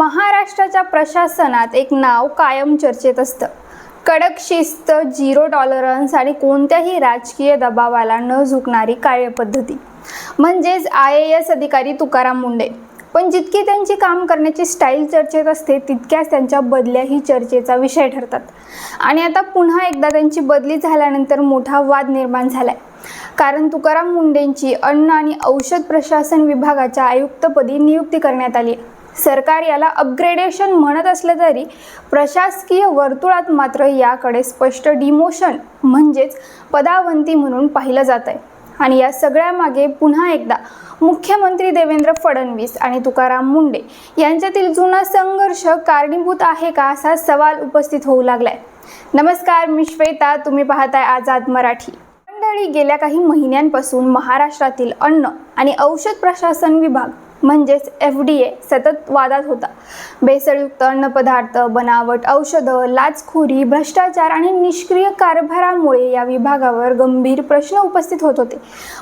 महाराष्ट्राच्या प्रशासनात एक नाव कायम चर्चेत असतं. कडक शिस्त, झिरो टॉलरन्स आणि कोणत्याही राजकीय दबावाला न झुकणारी कार्यपद्धती म्हणजेच IAS अधिकारी तुकाराम मुंढे. पण जितकी त्यांची काम करण्याची स्टाईल चर्चेत असते तितक्याच त्यांच्या बदल्याही चर्चेचा विषय ठरतात. आणि आता पुन्हा एकदा त्यांची बदली झाल्यानंतर मोठा वाद निर्माण झालाय. कारण तुकाराम मुंढेंची अन्न आणि औषध प्रशासन विभागाच्या आयुक्तपदी नियुक्ती करण्यात आली. सरकार याला अपग्रेडेशन म्हणत असलं तरी प्रशासकीय वर्तुळात मात्र याकडे स्पष्ट डिमोशन म्हणजेच पदावंती म्हणून पाहिलं जात आहे. आणि या सगळ्यामागे पुन्हा एकदा मुख्यमंत्री देवेंद्र फडणवीस आणि तुकाराम मुंढे यांच्यातील जुना संघर्ष कारणीभूत आहे का असा सवाल उपस्थित होऊ लागलाय. नमस्कार, मी श्वेता, तुम्ही पाहताय आझाद मराठी. मंडळी, गेल्या काही महिन्यांपासून महाराष्ट्रातील अन्न आणि औषध प्रशासन विभाग म्हणजेच FDA सतत वादात होता. भेसळयुक्त अन्नपदार्थ, बनावट औषधं, लाचखोरी, भ्रष्टाचार आणि निष्क्रिय कारभारामुळे या विभागावर गंभीर प्रश्न उपस्थित होत होते.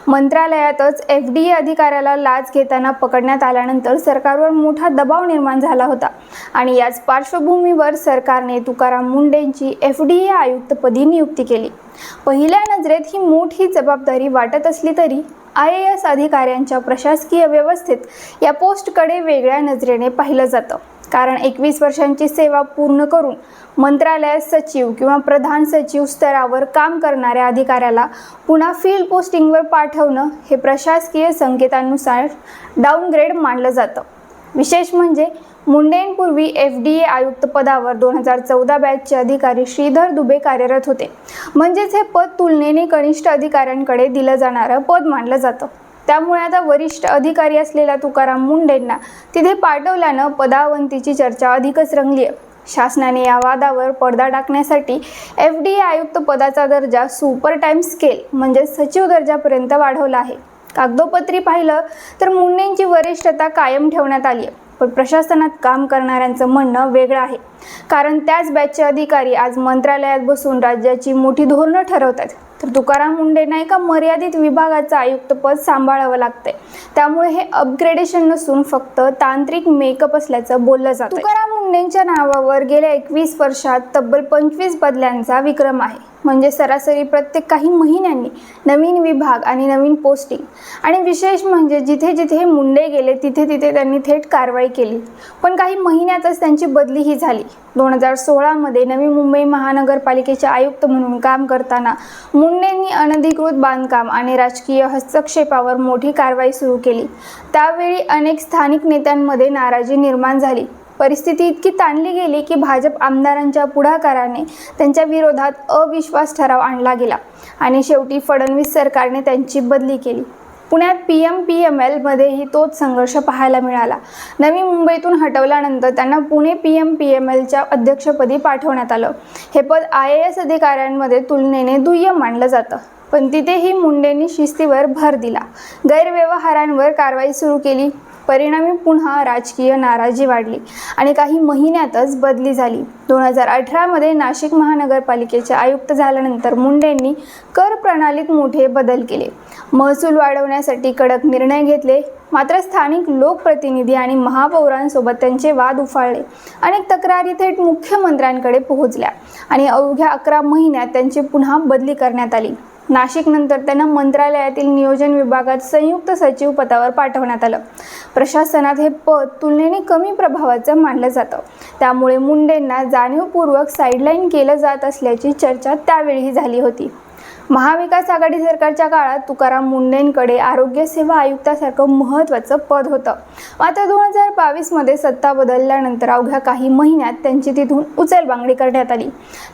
मंत्रालयातच FDA अधिकाऱ्याला लाच घेताना पकडण्यात आल्यानंतर सरकारवर मोठा दबाव निर्माण झाला होता. आणि याच पार्श्वभूमीवर सरकारने तुकाराम मुंढेंची FDA आयुक्तपदी नियुक्ती केली. पहिल्या नजरेत ही मोठी जबाबदारी वाटत असली तरी IAS अधिकाऱ्यांच्या प्रशासकीय व्यवस्थेत या पोस्टकडे वेगळ्या नजरेने पाहिलं जातं. कारण 21 वर्षांची सेवा पूर्ण करून मंत्रालयात सचिव किंवा प्रधान सचिव स्तरावर काम करणाऱ्या अधिकाऱ्याला पुन्हा फील्ड पोस्टिंगवर पाठवणं हे प्रशासकीय संकेतानुसार डाऊनग्रेड मानलं जातं. विशेष म्हणजे मुंढेंपूर्वी FDA आयुक्त पदावर 2014 बॅचचे अधिकारी श्रीधर दुबे कार्यरत होते. म्हणजेच हे पद तुलनेने कनिष्ठ अधिकाऱ्यांकडे दिलं जाणारं पद मानलं जातं. त्यामुळे आता वरिष्ठ अधिकारी असलेल्या तुकाराम मुंढेंना तिथे पाठवल्यानं पदावंतीची चर्चा अधिकच रंगली आहे. शासनाने या वादावर पडदा टाकण्यासाठी FDA आयुक्त पदाचा दर्जा सुपर टाइम स्केल म्हणजे सचिव दर्जापर्यंत वाढवला आहे. कागदोपत्री पाहिलं तर मुंढेंची वरिष्ठता कायम ठेवण्यात आली आहे. पण प्रशासनात काम करणाऱ्यांचं म्हणणं वेगळं आहे. कारण त्याच बॅचचे अधिकारी आज मंत्रालयात बसून राज्याची मोठी धोरणं ठरवतात. तर तुकाराम मुंढेंना एका मर्यादित विभागाचं आयुक्तपद सांभाळावं लागतंय. त्यामुळे हे अपग्रेडेशन नसून फक्त तांत्रिक मेकअप असल्याचं बोललं जातं. तुकाराम मुंढेंच्या नावावर गेल्या 21 वर्षात तब्बल 25 बदल्यांचा विक्रम आहे. म्हणजे सरासरी प्रत्येक काही महिन्यांनी नवीन विभाग आणि नवीन पोस्टिंग. आणि विशेष म्हणजे जिथे जिथे मुंढे गेले तिथे तिथे त्यांनी थेट कारवाई केली. पण काही महिन्यातच त्यांची बदलीही झाली. 2016 मध्ये नवी मुंबई महानगरपालिकेचे आयुक्त म्हणून काम करताना मुंढेंनी अनधिकृत बांधकाम आणि राजकीय हस्तक्षेपावर मोठी कारवाई सुरू केली. त्यावेळी अनेक स्थानिक नेत्यांमध्ये नाराजी निर्माण झाली. परिस्थिती इतकी ताणली गेली की भाजप आमदारांच्या पुढाकाराने त्यांच्या विरोधात अविश्वास ठराव आणला गेला आणि शेवटी फडणवीस सरकारने त्यांची बदली केली. पुण्यात PMPML मध्येही तोच संघर्ष पाहायला मिळाला. नवी मुंबईतून हटवल्यानंतर त्यांना पुणे PMPMLच्या अध्यक्षपदी पाठवण्यात आलं. हे पद IAS अधिकाऱ्यांमध्ये तुलनेने दुय्यम मानलं जातं. पण तिथेही मुंढेंनी शिस्तीवर भर दिला, गैरव्यवहारांवर कारवाई सुरू केली. परिणामी पुन्हा राजकीय नाराजी वाढली आणि काही महिन्यातच बदली झाली. 2018 मध्ये नाशिक महानगरपालिकेचे आयुक्त झाल्यानंतर मुंढेंनी कर प्रणालीत मोठे बदल केले. महसूल वाढवण्यासाठी कडक निर्णय घेतले. मात्र स्थानिक लोकप्रतिनिधी आणि महापौरांसोबत त्यांचे वाद उफाळले. अनेक तक्रारी थेट मुख्यमंत्र्यांकडे पोहोचल्या आणि अवघ्या 11 महिन्यात त्यांची पुन्हा बदली करण्यात आली. नाशिक नंतर त्यांना मंत्रालयातील नियोजन विभागात संयुक्त सचिव पदावर पाठवण्यात आलं. प्रशासनात हे पद तुलनेने कमी प्रभावाचं मानलं जातं. त्यामुळे मुंढेंना जाणीवपूर्वक साईडलाईन केलं जात असल्याची चर्चा त्यावेळी झाली होती. महाविकास आघाडी सरकारच्या काळात तुकाराम मुंढेंकडे आरोग्य सेवा आयुक्तासारखं महत्त्वाचं पद होतं. मात्र 2022 मध्ये सत्ता बदलल्यानंतर अवघ्या काही महिन्यात त्यांची तिथून उचलबांगडी करण्यात आली.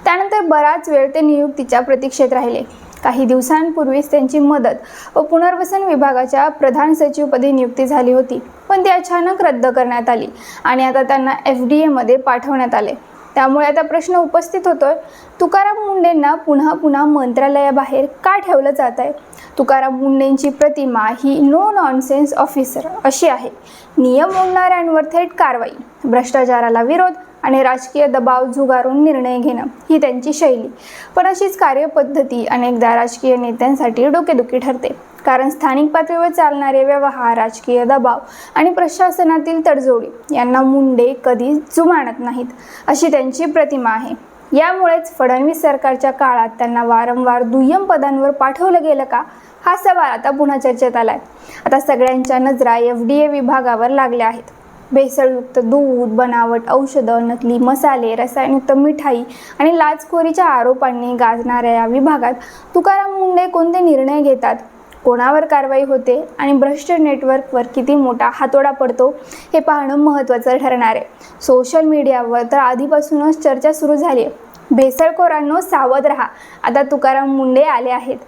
त्यानंतर बराच वेळ ते नियुक्तीच्या प्रतीक्षेत राहिले. काही दिवसांपूर्वीच त्यांची मदत व पुनर्वसन विभागाच्या प्रधान सचिवपदी नियुक्ती झाली होती. पण ती अचानक रद्द करण्यात आली आणि आता त्यांना FDA मध्ये पाठवण्यात आले. त्यामुळे आता प्रश्न उपस्थित होतोय, तुकाराम मुंढेंना पुन्हा मंत्रालयाबाहेर का ठेवलं जात आहे? तुकाराम मुंढेंची प्रतिमा ही नो नॉनसेन्स ऑफिसर अशी आहे. नियम मोडणाऱ्यांवर थेट कारवाई, भ्रष्टाचाराला विरोध आणि राजकीय दबाव झुगारून निर्णय घेणं ही त्यांची शैली. पण अशीच कार्यपद्धती अनेकदा राजकीय नेत्यांसाठी डोकेदुखी ठरते. कारण स्थानिक पातळीवर चालणारे व्यवहार, राजकीय दबाव आणि प्रशासनातील तडजोडी यांना मुंडे कधी जुमानत नाहीत, अशी त्यांची प्रतिमा आहे. यामुळेच फडणवीस सरकारच्या काळात त्यांना वारंवार दुय्यम पदांवर पाठवलं गेलं का, हा सवाल आता पुन्हा चर्चेत आलाय. आता सगळ्यांच्या नजरा FDA विभागावर लागल्या आहेत. भेसळयुक्त दूध, बनावट औषधं, नकली मसाले, रसायनयुक्त मिठाई आणि लाचखोरीच्या आरोपांनी गाजणाऱ्या या विभागात तुकाराम मुंडे कोणते निर्णय घेतात, कोणावर कारवाई होते आणि भ्रष्ट नेटवर्कवर किती मोठा हातोडा पडतो हे पाहणं महत्त्वाचं ठरणार आहे. सोशल मीडियावर तर आधीपासूनच चर्चा सुरू झाली आहे. भेसळखोरांनो सावध राहा, आता तुकाराम मुंडे आले आहेत.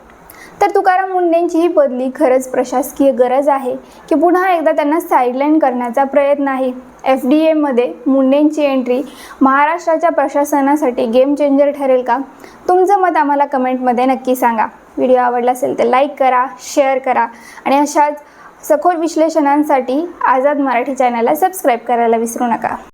तर तुकाराम मुंडेंची ही बदली खरंच प्रशासकीय गरज आहे की पुन्हा एकदा त्यांना साईडलाईन करण्याचा प्रयत्न आहे? FDAमध्ये मुंडेंची एंट्री महाराष्ट्राच्या प्रशासनासाठी गेम चेंजर ठरेल का? तुमचं मत आम्हाला कमेंटमध्ये नक्की सांगा. व्हिडिओ आवडला असेल तर लाईक करा, शेअर करा आणि अशाच सखोल विश्लेषणांसाठी आझाद मराठी चॅनलला सबस्क्राईब करायला विसरू नका.